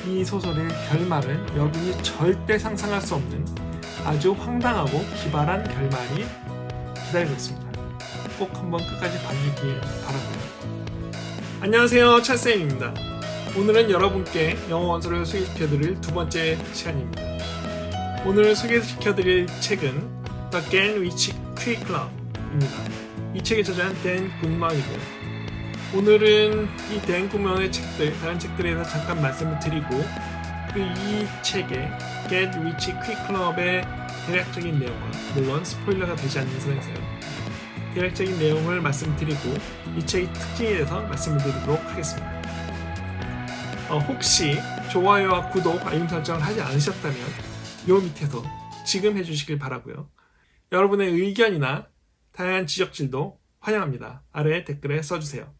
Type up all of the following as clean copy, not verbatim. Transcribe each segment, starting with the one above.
이 소설의 결말은 여러분이 절대 상상할 수 없는 아주 황당하고 기발한 결말이 기다리고 있습니다. 꼭 한번 끝까지 봐주길 바라고요. 안녕하세요, 찰쌤입니다. 오늘은 여러분께 영어 원서를 소개시켜드릴 두 번째 시간입니다. 오늘 소개시켜드릴 책은 The Greenwich Quick Club입니다. 이 책의 저자는 댄 굿먼이고, 오늘은 이 댄 굿먼의 책들, 다른 책들에 대해서 잠깐 말씀을 드리고, 이 책의 Get Rich Quick Club의 대략적인 내용과, 물론 스포일러가 되지 않는 선에서요, 대략적인 내용을 말씀드리고 이 책의 특징에 대해서 말씀을 드리도록 하겠습니다. 혹시 좋아요와 구독, 알림 설정을 하지 않으셨다면 요 밑에서 지금 해주시길 바라고요. 여러분의 의견이나 다양한 지적질도 환영합니다. 아래 댓글에 써주세요.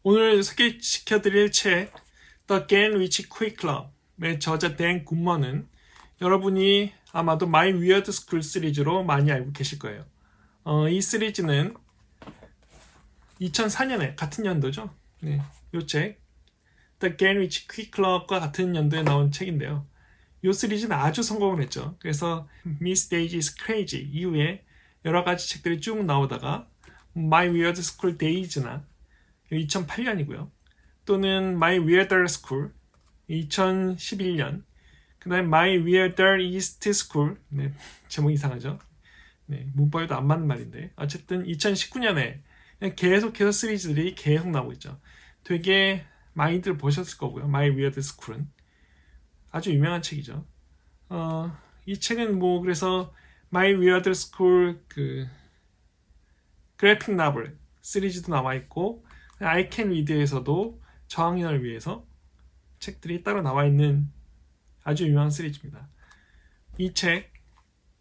오늘 소개시켜드릴 책 The Greenwich Quick Club의 저자 댄 굿먼은 여러분이 아마도 My Weird School 시리즈로 많이 알고 계실 거예요. 이 시리즈는 2004년에 같은 연도죠. 네, 이 책 The Greenwich Quick Club과 같은 연도에 나온 책인데요. 이 시리즈는 아주 성공을 했죠. 그래서 Miss Daisy's Crazy 이후에 여러 가지 책들이 쭉 나오다가 My Weird School Days나 2008년이고요. 또는 My Weirder School 2011년, 그 다음에 My Weirder East School, 네, 제목 이상하죠? 네, 문법에도 안 맞는 말인데 어쨌든 2019년에 계속해서 시리즈들이 계속 나오고 있죠. 되게 많이들 보셨을 거고요. My Weird School은 아주 유명한 책이죠. 이 책은 그래서 My Weird School 그 그래픽 나블 시리즈도 나와 있고, I Can Read에서도 저학년을 위해서 책들이 따로 나와 있는 아주 유명한 시리즈입니다. 이 책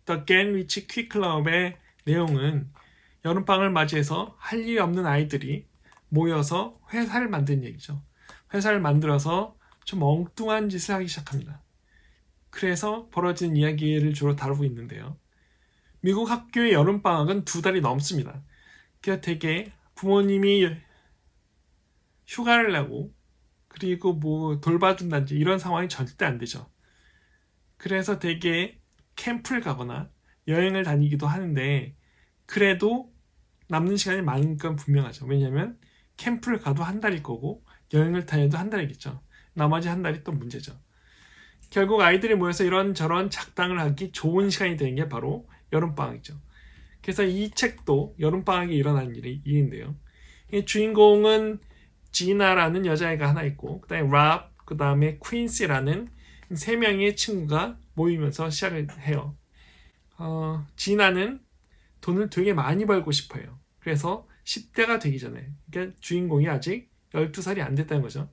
The Greenwich Quick Club의 내용은 여름방학을 맞이해서 할 일이 없는 아이들이 모여서 회사를 만드는 얘기죠. 회사를 만들어서 좀 엉뚱한 짓을 하기 시작합니다. 그래서 벌어지는 이야기를 주로 다루고 있는데요. 미국 학교의 여름방학은 2달이 넘습니다. 그래서 되게 부모님이 휴가를 내고 그리고 돌봐준다든지 이런 상황이 절대 안 되죠. 그래서 되게 캠프를 가거나 여행을 다니기도 하는데, 그래도 남는 시간이 많은 건 분명하죠. 왜냐하면 캠프를 가도 한 달일 거고 여행을 다녀도 한 달이겠죠. 나머지 한 달이 또 문제죠. 결국 아이들이 모여서 이런저런 작당을 하기 좋은 시간이 되는 게 바로 여름방학이죠. 그래서 이 책도 여름방학에 일어나는 일인데요. 이 주인공은 지나라는 여자애가 하나 있고, 그 다음에 랍, 그 다음에 퀸시라는 3명의 친구가 모이면서 시작을 해요. 지나는 돈을 되게 많이 벌고 싶어요. 그래서 10대가 되기 전에, 그러니까 주인공이 아직 12살이 안 됐다는 거죠.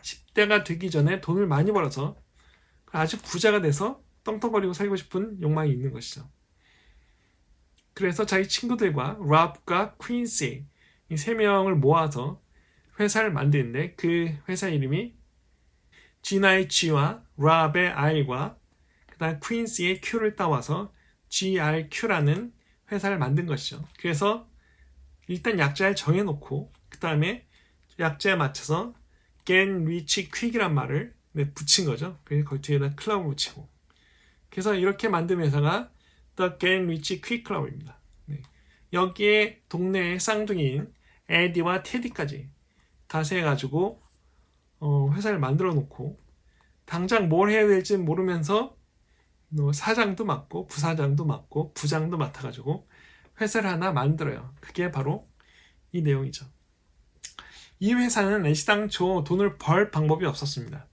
10대가 되기 전에 돈을 많이 벌어서 아주 부자가 돼서 떵떵거리고 살고 싶은 욕망이 있는 것이죠. 그래서 자기 친구들과 랍과 퀸시 이 3명을 모아서 회사를 만드는데, 그 회사 이름이 지나의 G와 랍의 R과 그 다음 퀸시의 Q를 따와서 GRQ라는 회사를 만든 것이죠. 그래서 일단 약자를 정해놓고 그 다음에 약자에 맞춰서 Get Rich Quick이란 말을 붙인 거죠. 그래서 거기 뒤에다 클럽을 붙이고, 그래서 이렇게 만든 회사가 The Get Rich Quick Club입니다. 여기에 동네의 쌍둥이인 에디와 테디까지 다 세가지고 회사를 만들어 놓고, 당장 뭘 해야 될지 모르면서 사장도 맡고 부사장도 맡고 부장도 맡아가지고 회사를 하나 만들어요. 그게 바로 이 내용이죠. 이 회사는 애시당초 돈을 벌 방법이 없었습니다.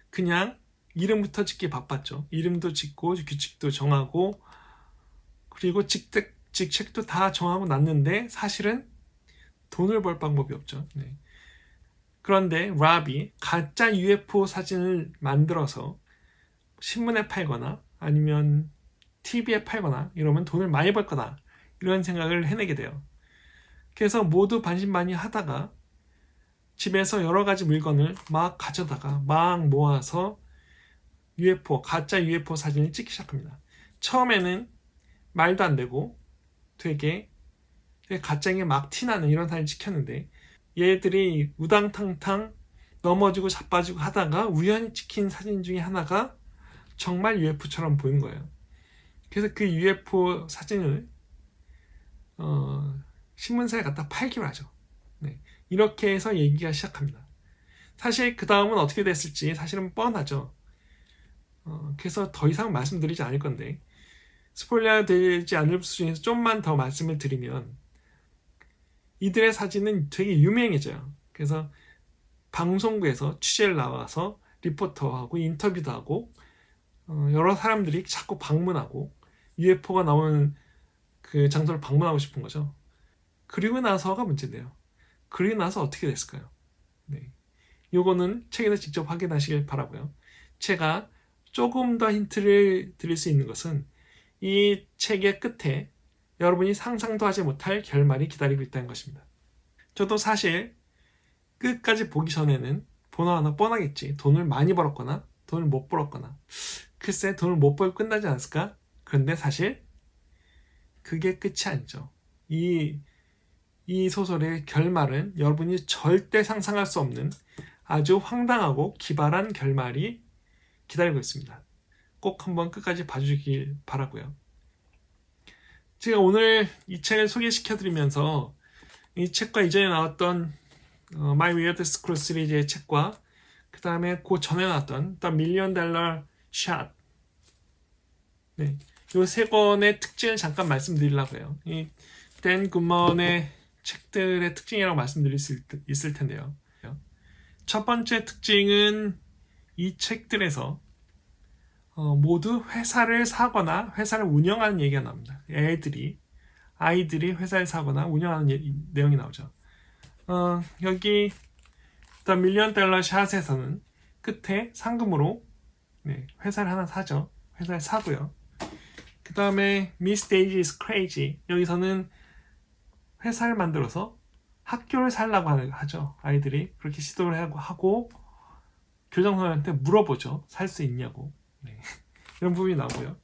그냥 이름부터 짓기 바빴죠. 이름도 짓고 규칙도 정하고 그리고 직책도 다 정하고 놨는데 사실은 돈을 벌 방법이 없죠. 네. 그런데 랍이 가짜 UFO 사진을 만들어서 신문에 팔거나 아니면 TV에 팔거나 이러면 돈을 많이 벌 거다, 이런 생각을 해내게 돼요. 그래서 모두 반신반의하다가 집에서 여러 가지 물건을 막 가져다가 막 모아서 가짜 UFO 사진을 찍기 시작합니다. 처음에는 말도 안 되고 되게 가짜인 게 막 티나는 이런 사진을 찍혔는데, 얘들이 우당탕탕 넘어지고 자빠지고 하다가 우연히 찍힌 사진 중에 하나가 정말 UFO처럼 보이는 거예요. 그래서 그 UFO 사진을 신문사에 갖다 팔기로 하죠. 네. 이렇게 해서 얘기가 시작합니다. 사실 그 다음은 어떻게 됐을지 사실은 뻔하죠. 그래서 더 이상 말씀드리지 않을 건데, 스포일러 되지 않을 수준에서 좀만 더 말씀을 드리면, 이들의 사진은 되게 유명해져요. 그래서 방송국에서 취재를 나와서 리포터하고 인터뷰도 하고, 여러 사람들이 자꾸 방문하고 UFO가 나오는 그 장소를 방문하고 싶은 거죠. 그리고 나서가 문제인데요. 그리고 나서 어떻게 됐을까요? 네. 요거는 책에서 직접 확인하시길 바라고요. 제가 조금 더 힌트를 드릴 수 있는 것은 이 책의 끝에 여러분이 상상도 하지 못할 결말이 기다리고 있다는 것입니다. 저도 사실 끝까지 보기 전에는 번호 하나 뻔하겠지. 돈을 많이 벌었거나 돈을 못 벌었거나, 글쎄 돈을 못 벌고 끝나지 않았을까? 그런데 사실 그게 끝이 아니죠. 이 소설의 결말은 여러분이 절대 상상할 수 없는 아주 황당하고 기발한 결말이 기다리고 있습니다. 꼭 한번 끝까지 봐주길 바라고요. 제가 오늘 이 책을 소개시켜드리면서 이 책과 이전에 나왔던 My Weird School 시리즈의 책과 그 다음에 그 전에 나왔던 The Million Dollar Shot, 네, 이 세 권의 특징을 잠깐 말씀드리려고 해요. 이 댄 굿먼의 책들의 특징이라고 말씀드릴 수 있을 텐데요. 첫 번째 특징은 이 책들에서 모두 회사를 사거나 회사를 운영하는 얘기가 나옵니다. 아이들이 회사를 사거나 운영하는 내용이 나오죠. 여기 The Million Dollar Shot에서는 끝에 상금으로 회사를 하나 사죠. 회사를 사고요. 그 다음에 Miss Daisy is Crazy, 여기서는 회사를 만들어서 학교를 살라고 하죠. 아이들이 그렇게 시도를 하고 교장선생님한테 물어보죠. 살 수 있냐고. 네. 이런 부분이 나오고요.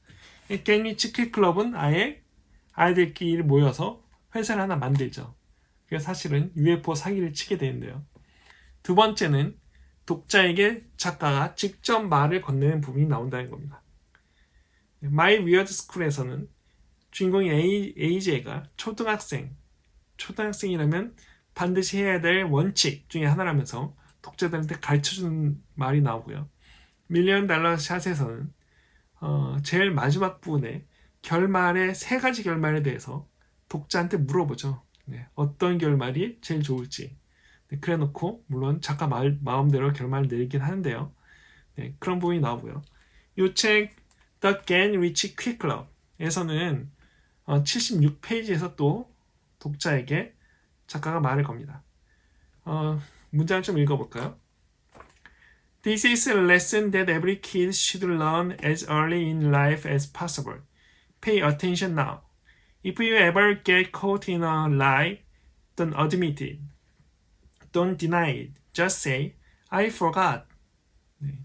갱리치 퀴클럽은 아예 아이들끼리 모여서 회사를 하나 만들죠. 그래서 사실은 UFO 사기를 치게 되는데요. 두 번째는 독자에게 작가가 직접 말을 건네는 부분이 나온다는 겁니다. My Weird School에서는 주인공인 AJ가 초등학생이라면 반드시 해야 될 원칙 중에 하나라면서 독자들한테 가르쳐주는 말이 나오고요. 밀리언 달러 샷에서는 제일 마지막 부분에 결말의 세 가지 결말에 대해서 독자한테 물어보죠. 네, 어떤 결말이 제일 좋을지. 네, 그래 놓고 물론 작가 마음대로 결말을 내리긴 하는데요. 네, 그런 부분이 나오고요. 이 책 The Gan Rich Quick Club에서는 76페이지에서 또 독자에게 작가가 말을 겁니다. 문장을 좀 읽어볼까요? This is a lesson that every kid should learn as early in life as possible. Pay attention now. If you ever get caught in a lie, don't admit it. Don't deny it. Just say, I forgot. 네.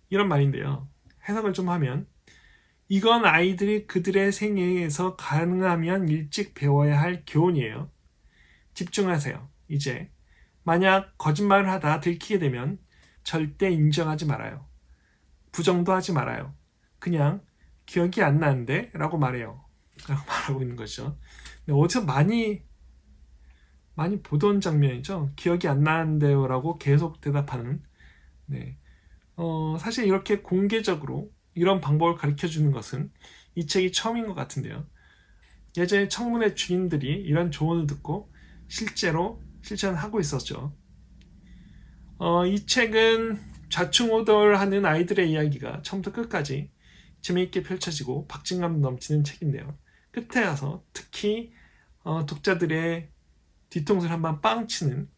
이런 말인데요. 해석을 좀 하면, 이건 아이들이 그들의 생애에서 가능하면 일찍 배워야 할 교훈이에요. 집중하세요. 이제 만약 거짓말을 하다 들키게 되면 절대 인정하지 말아요. 부정도 하지 말아요. 그냥 기억이 안 나는데 라고 말해요. 라고 말하고 있는 거죠. 어디서 많이 보던 장면이죠. 기억이 안 나는데요 라고 계속 대답하는. 네. 사실 이렇게 공개적으로 이런 방법을 가르쳐주는 것은 이 책이 처음인 것 같은데요. 예전에 청문회 주인들이 이런 조언을 듣고 실제로 실천하고 있었죠. 이 책은 좌충우돌하는 아이들의 이야기가 처음부터 끝까지 재미있게 펼쳐지고 박진감 넘치는 책인데요. 끝에 가서 특히 독자들의 뒤통수를 한번 빵 치는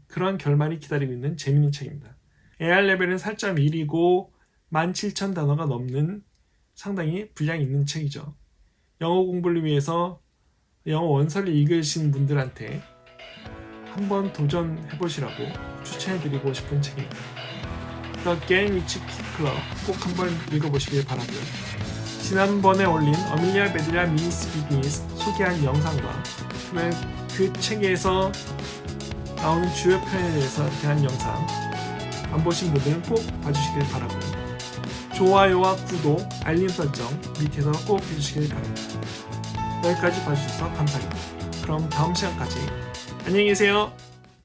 그런 결말이 기다리고 있는 재미있는 책입니다. AR 레벨은 4.1이고 17,000단어가 넘는 상당히 분량이 있는 책이죠. 영어 공부를 위해서 영어 원서를 읽으신 분들한테 한번 도전해보시라고 추천해드리고 싶은 책입니다. The Gan Rich Quick Club 꼭 한번 읽어보시길 바라고요. 지난번에 올린 어밀리아 베드라 미니스 비즈니스 소개한 영상과 그 책에서 나오는 주요 표현에 대해서 대한 영상 안 보신 분들은 꼭 봐주시길 바라고요. 좋아요와 구독, 알림 설정 밑에서 꼭 해주시길 바랍니다. 여기까지 봐주셔서 감사합니다. 그럼 다음 시간까지 안녕히 계세요.